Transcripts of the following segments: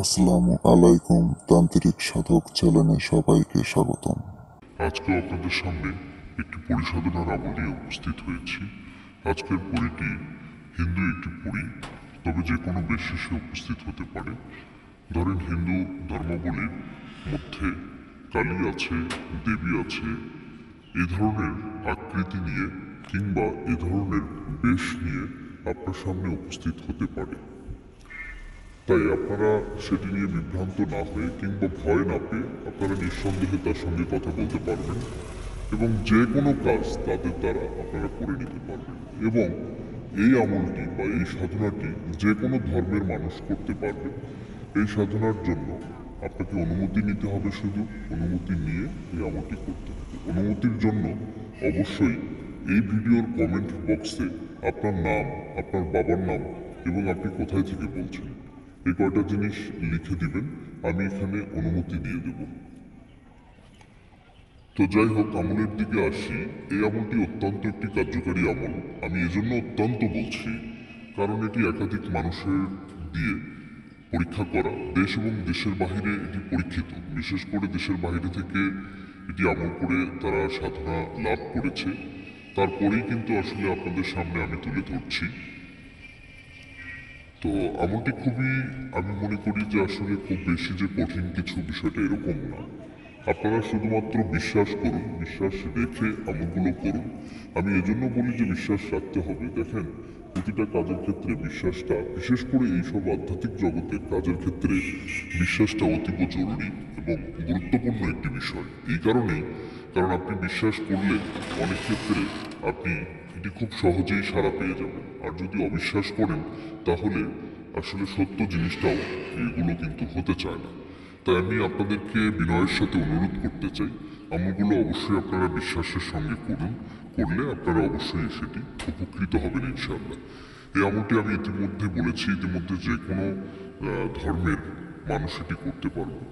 আসসালামু আলাইকুম, তান্ত্রিক সাধক চ্যানেলে সবাইকে স্বাগতম। আজকে আপনাদের সামনে একটি পরিসাধনার আমল নিয়ে উপস্থিত হয়েছি। আজকের পরীটি হিন্দু একটি পরী, তবে যে কোনো বিশ্বাসে উপস্থিত হতে পারে। ধরেন হিন্দু ধর্মাবলীর মধ্যে কালী আছে, দেবী আছে, এ ধরনের আকৃতি নিয়ে কিংবা এ ধরনের বেশ নিয়ে আপনার সামনে উপস্থিত হতে পারে। তাই আপনারা সেটি নিয়ে বিভ্রান্ত না হয়ে কিংবা ভয় না পেয়ে আপনারা নিঃসন্দেহে তার সঙ্গে কথা বলতে পারবেন এবং যে কোনো কাজ তাদের দ্বারা আপনারা করে নিতে পারবেন। এবং এই আমলটি বা এই সাধনাটি যে কোনো ধর্মের মানুষ করতে পারবে। এই সাধনার জন্য আপনাকে অনুমতি নিতে হবে, শুধু অনুমতি নিয়ে এই আমলটি করতে হবে। অনুমতির জন্য অবশ্যই এই ভিডিওর কমেন্ট বক্সে আপনার নাম, আপনার বাবার নাম এবং আপনি কোথায় থেকে বলছেন এই কয়টা জিনিস লিখে দিবেন, আমি এখানে অনুমতি দিয়ে দেব। তো যাই হোক, আমলের দিকে আসি। এই আমলটি অত্যন্ত একটি কার্যকারী আমল। আমি এজন্য অত্যন্ত বলছি কারণ এটি একাধিক মানুষের দিয়ে পরীক্ষা করা, দেশ এবং দেশের বাহিরে এটি পরীক্ষিত। বিশেষ করে দেশের বাইরে থেকে এটি আমল করে তারা সাধনা লাভ করেছে। তারপরেই কিন্তু আসলে আপনাদের সামনে আমি তুলে ধরছি। তো আমলটি খুবই, আমি মনে করি যে আসলে খুব বেশি যে কঠিন কিছু, বিষয়টা এরকম না। আপনারা শুধুমাত্র বিশ্বাস করুন, বিশ্বাস রেখে আমলগুলো করুন। আমি এজন্য বলি যে বিশ্বাস রাখতে হবে। দেখেন, প্রতিটা কাজের ক্ষেত্রে বিশ্বাসটা, বিশেষ করে এইসব আধ্যাত্মিক জগতে কাজের ক্ষেত্রে বিশ্বাসটা অতীব জরুরি এবং গুরুত্বপূর্ণ একটি বিষয়। এই কারণেই, কারণ আপনি বিশ্বাস করলে অনেক ক্ষেত্রে আপনি এটি খুব সহজেই সাড়া পেয়ে যাবেন। আর যদি অবিশ্বাস করেন তাহলে আসলে সত্য জিনিসটাও এগুলো কিন্তু হতে চায় না। তাই আমি আপনাদেরকে বিনয়ের সাথে অনুরোধ করতে চাই, আমলগুলো অবশ্যই আপনারা বিশ্বাসের সঙ্গে করুন। করলে আপনারা অবশ্যই সেটি উপকৃত হবেন ইনশাআল্লাহ। এই আমলটি আমি ইতিমধ্যে বলেছি, ইতিমধ্যে যে কোনো ধর্মের মানুষ এটি করতে পারবে।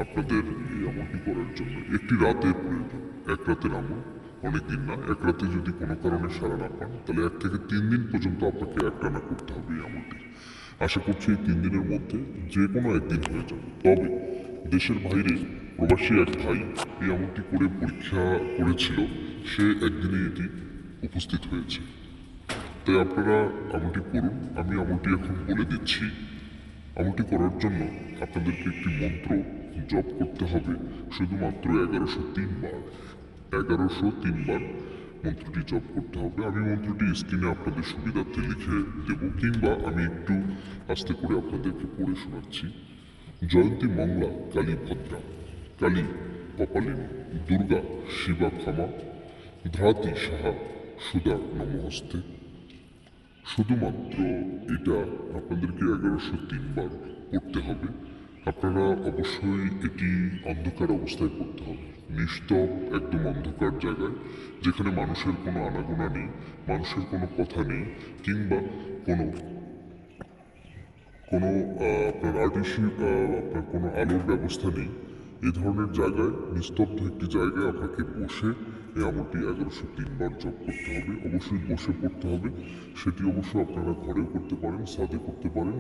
আপনাদের এই আমলটি করার জন্য একটি রাতের প্রয়োজন। এক রাতের আমল, অনেক দিন না। এক রাতে যদি কোনো কারণে সাড়া না পান তাহলে 1 থেকে 3 দিন পর্যন্ত আপনাকে একটানা করতে হবে এই আমলটি। আশা করছি এই 3 দিনের মধ্যে যে কোনো একদিন হয়ে যাবে। তবে দেশের বাইরে প্রবাসী এক ভাই এই আমলটি করে পরীক্ষা করেছিল, সে একদিনে এটি উপস্থিত হয়েছে। তাই আপনারা আমলটি করুন। আমি আমলটি এখন বলে দিচ্ছি। আমলটি করার জন্য আপনাদেরকে একটি মন্ত্র জপ করতে হবে, শুধুমাত্র 1103 বার। 1103 বার মন্ত্রটি জপ করতে হবে। আমি মন্ত্রটি স্ক্রিনে আপনাদের সুবিধার্থে লিখে দেব, কিংবা আমি একটু আস্তে করে আপনাদেরকে পড়ে শোনাচ্ছি। জয়ন্তী মংলা কালী ভদ্রা, কালী কপালিনী, দুর্গা শিবা ক্ষমা, ধ্রাতি সাহা সুদা নমহস্তে। শুধুমাত্র এটা আপনাদেরকে 1103 বার পড়তে হবে। আপনারা অবশ্যই এটি অন্ধকার অবস্থায় পড়তে হবে, নিস্তব একদম অন্ধকার জায়গায়, যেখানে মানুষের কোনো আনাগোনা নেই, মানুষের কোনো কথা নেই, কিংবা কোনো কোনো আপনার আপনার কোনো আলোর ব্যবস্থা নেই। এ ধরনের জায়গায়, নিস্তব্ধ একটি জায়গায় আপনাকে বসে এই আমলটি 1103 বার জপ করতে হবে। অবশ্যই বসে পড়তে হবে। সেটি অবশ্য আপনারা ঘরেও করতে পারেন, ছাদে করতে পারেন,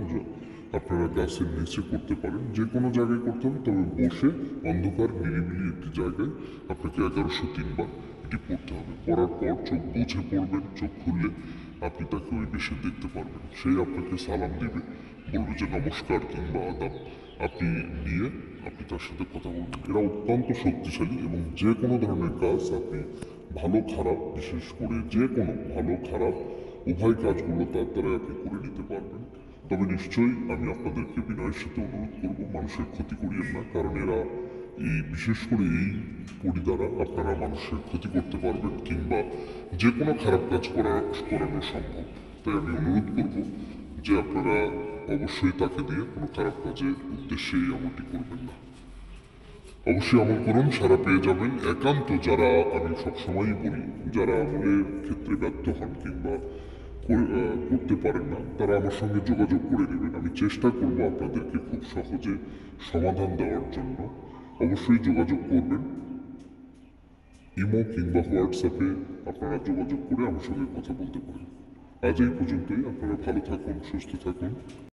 আপনারা গাছের নিচে করতে পারেন, যে কোনো জায়গায় করতে হবে। তবে বসে অন্ধকার নিরিবিলি একটি জায়গায় আপনাকে 1103 বার এটি পড়তে হবে। পড়ার পর চোখ বুঝে পড়বেন। চোখ খুললে আপনি তাকে ওই বেশে দেখতে পারবেন। সেই আপনাকে সালাম দিবে, বলবে যে নমস্কার কিংবা আদাব। আপনি নিয়ে আপনি তার সাথে কথা বলবেন। এরা অত্যন্ত শক্তিশালী এবং যে কোনো ধরনের কাজ আপনি, ভালো খারাপ, বিশেষ করে যে কোনো ভালো খারাপ উভয় কাজগুলো তার দ্বারা আপনি করে নিতে পারবেন। তবে নিশ্চয়ই আমি আপনাদেরকে বিনয়ের সাথে অনুরোধ করব, মানুষের ক্ষতি করিয়েন না। কারণ এরা এই, বিশেষ করে এই পরি দ্বারা আপনারা মানুষের ক্ষতি করতে পারবেন কিংবা যে কোনো খারাপ কাজ করানো সম্ভব। তাই আমি অনুরোধ করব যে আপনারা অবশ্যই তাকে দিয়ে কোনো খারাপ কাজের উদ্দেশ্যে এই আমলটি করবেন না। অবশ্যই আমল করুন, সারা পেয়ে যাবেন। একান্ত যারা, আমি সবসময়ই বলি, যারা আমলের ক্ষেত্রে ব্যর্থ হন কিংবা করতে পারেন না, তারা আমার সঙ্গে যোগাযোগ করে নেবেন। আমি চেষ্টা করব আপনাদেরকে খুব সহজে সমাধান দেওয়ার জন্য। অবশ্যই যোগাযোগ করবেন। ইমো কিংবা হোয়াটসঅ্যাপে আপনারা যোগাযোগ করে আমার সঙ্গে কথা বলতে পারেন। আজ এই পর্যন্তই। আপনারা ভালো থাকুন, সুস্থ থাকুন।